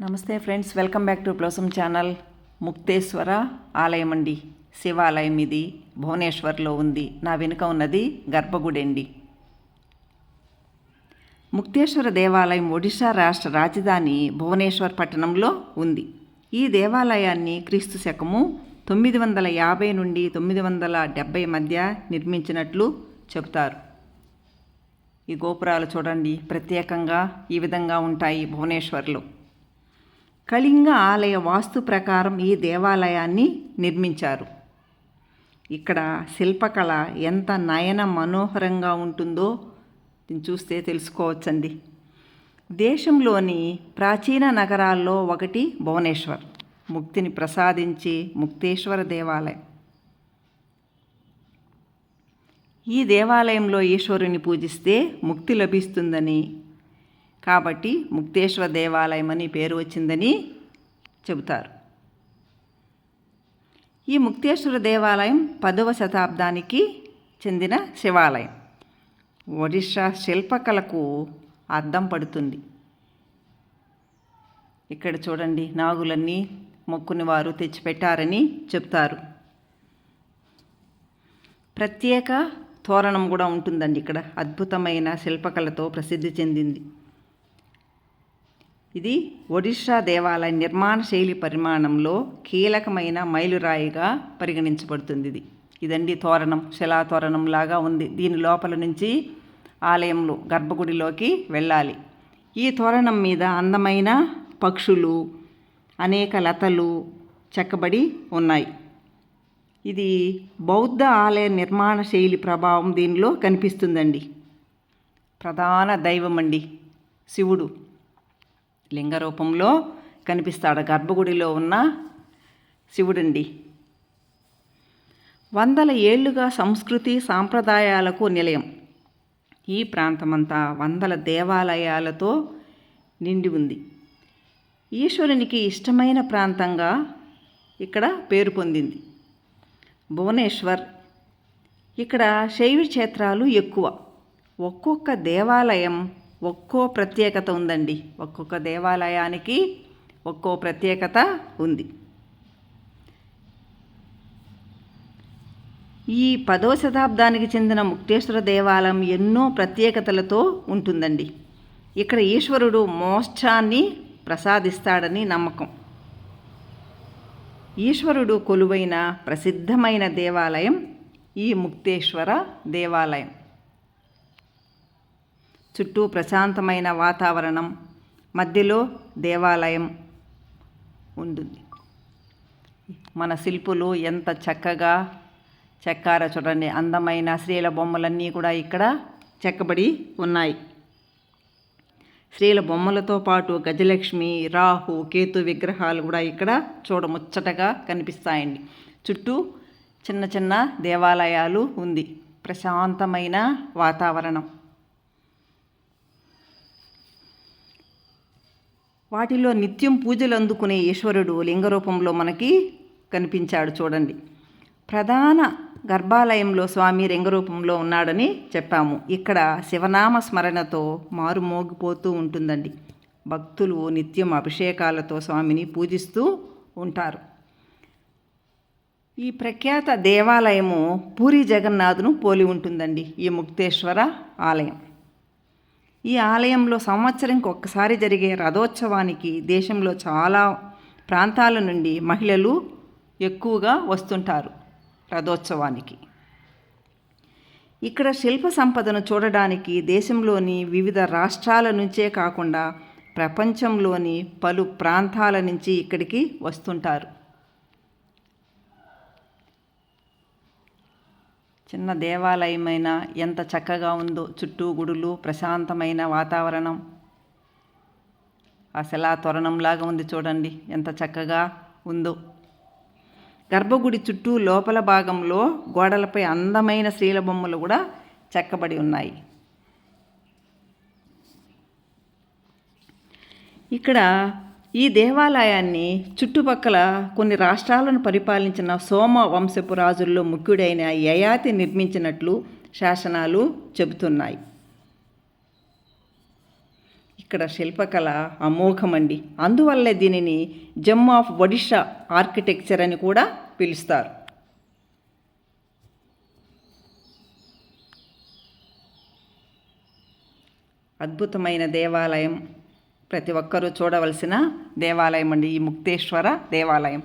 నమస్తే friends, welcome back to blossom channel. Mukteshwara ఆలయం అండి, శివాలయం ఇది భువనేశ్వర్లో ఉంది. నా వెనుక ఉన్నది గర్భగుడి అండి. ముక్తేశ్వర దేవాలయం ఒడిశా రాష్ట్ర రాజధాని భువనేశ్వర్ పట్టణంలో ఉంది. ఈ దేవాలయాన్ని క్రీస్తు శకము 950 నుండి 970 మధ్య నిర్మించినట్లు చెబుతారు. ఈ గోపురాలు చూడండి, ప్రత్యేకంగా ఈ విధంగా ఉంటాయి భువనేశ్వర్లో. కళింగ ఆలయ వాస్తు ప్రకారం ఈ దేవాలయాన్ని నిర్మించారు. ఇక్కడ శిల్పకళ ఎంత నయన మనోహరంగా ఉంటుందో దీన్ని చూస్తే తెలుసుకోవచ్చండి. దేశంలోని ప్రాచీన నగరాల్లో ఒకటి భువనేశ్వర్. ముక్తిని ప్రసాదించే ముక్తేశ్వర దేవాలయం. ఈ దేవాలయంలో ఈశ్వరుని పూజిస్తే ముక్తి లభిస్తుందని, కాబట్టి ముక్తేశ్వర దేవాలయం అని పేరు వచ్చిందని చెబుతారు. ఈ ముక్తేశ్వర దేవాలయం 10వ శతాబ్దానికి చెందిన శివాలయం. ఒడిషా శిల్పకళకు అద్దం పడుతుంది. ఇక్కడ చూడండి, నాగులన్నీ మొక్కుని వారు తెచ్చిపెట్టారని చెప్తారు. ప్రత్యేక తోరణం కూడా ఉంటుందండి. ఇక్కడ అద్భుతమైన శిల్పకళతో ప్రసిద్ధి చెందింది. ఇది ఒడిషా దేవాలయ నిర్మాణ శైలి పరిమాణంలో కీలకమైన మైలురాయిగా పరిగణించబడుతుంది. ఇదండి తోరణం, శిలాతోరణం లాగా ఉంది. దీని లోపల నుంచి ఆలయంలో గర్భగుడిలోకి వెళ్ళాలి. ఈ తోరణం మీద అందమైన పక్షులు, అనేక లతలు చెక్కబడి ఉన్నాయి. ఇది బౌద్ధ ఆలయ నిర్మాణ శైలి ప్రభావం దీనిలో కనిపిస్తుందండి. ప్రధాన దైవం అండి శివుడు లింగ రూపంలో కనిపిస్తాడు. గర్భగుడిలో ఉన్న శివుడండి. వందల ఏళ్లుగా సంస్కృతి సాంప్రదాయాలకు నిలయం. ఈ ప్రాంతమంతా వందల దేవాలయాలతో నిండి ఉంది. ఈశ్వరునికి ఇష్టమైన ప్రాంతంగా ఇక్కడ పేరు పొందింది భువనేశ్వర్. ఇక్కడ శైవ క్షేత్రాలు ఎక్కువ. ఒక్కొక్క దేవాలయం ఒక్కో ప్రత్యేకత ఉందండి. ఒక్కొక్క దేవాలయానికి ఒక్కో ప్రత్యేకత ఉంది. ఈ 10వ శతాబ్దానికి చెందిన ముక్తేశ్వర దేవాలయం ఎన్నో ప్రత్యేకతలతో ఉంటుందండి. ఇక్కడ ఈశ్వరుడు మోక్షాన్ని ప్రసాదిస్తాడని నమ్మకం. ఈశ్వరుడు కొలువైన ప్రసిద్ధమైన దేవాలయం ఈ ముక్తేశ్వర దేవాలయం. చుట్టూ ప్రశాంతమైన వాతావరణం, మధ్యలో దేవాలయం ఉంటుంది. మన శిల్పులు ఎంత చక్కగా చెక్కారో చూడండి. అందమైన స్త్రీల బొమ్మలన్నీ కూడా ఇక్కడ చెక్కబడి ఉన్నాయి. స్త్రీల బొమ్మలతో పాటు గజలక్ష్మి, రాహు, కేతు విగ్రహాలు కూడా ఇక్కడ చూడముచ్చటగా కనిపిస్తాయండి. చుట్టూ చిన్న చిన్న దేవాలయాలు ఉంది. ప్రశాంతమైన వాతావరణం. వాటిలో నిత్యం పూజలు అందుకునే ఈశ్వరుడు లింగ రూపంలో మనకి కనిపించాడు చూడండి. ప్రధాన గర్భాలయంలో స్వామి లింగరూపంలో ఉన్నాడని చెప్పాము. ఇక్కడ శివనామ స్మరణతో మారుమోగిపోతూ ఉంటుందండి. భక్తులు నిత్యం అభిషేకాలతో స్వామిని పూజిస్తూ ఉంటారు. ఈ ప్రఖ్యాత దేవాలయము పూరి జగన్నాథును పోలి ఉంటుందండి ఈ ముక్తేశ్వర ఆలయం. ఈ ఆలయంలో సంవత్సరానికి ఒక్కసారి జరిగే రథోత్సవానికి దేశంలో చాలా ప్రాంతాల నుండి మహిళలు ఎక్కువగా వస్తుంటారు రథోత్సవానికి. ఇక్కడ శిల్ప సంపదను చూడడానికి దేశంలోని వివిధ రాష్ట్రాల నుంచే కాకుండా ప్రపంచంలోని పలు ప్రాంతాల నుంచి ఇక్కడికి వస్తుంటారు. చిన్న దేవాలయమైనా ఎంత చక్కగా ఉందో. చుట్టూ గుడులు, ప్రశాంతమైన వాతావరణం. ఆ శిలా తోరణంలాగా ఉంది చూడండి, ఎంత చక్కగా ఉందో. గర్భగుడి చుట్టూ లోపల భాగంలో గోడలపై అందమైన స్త్రీల బొమ్మలు కూడా చెక్కబడి ఉన్నాయి. ఇక్కడ ఈ దేవాలయాన్ని చుట్టుపక్కల కొన్ని రాష్ట్రాలను పరిపాలించిన సోమ వంశపు రాజుల్లో ముఖ్యుడైన యయాతి నిర్మించినట్లు శాసనాలు చెబుతున్నాయి. ఇక్కడ శిల్పకళ అమోఘమండి. అందువల్లే దీనిని జెమ్ ఆఫ్ ఒడిషా ఆర్కిటెక్చర్ అని కూడా పిలుస్తారు. అద్భుతమైన దేవాలయం, ప్రతి ఒక్కరూ చూడవలసిన దేవాలయం అండి ఈ ముక్తేశ్వర దేవాలయం.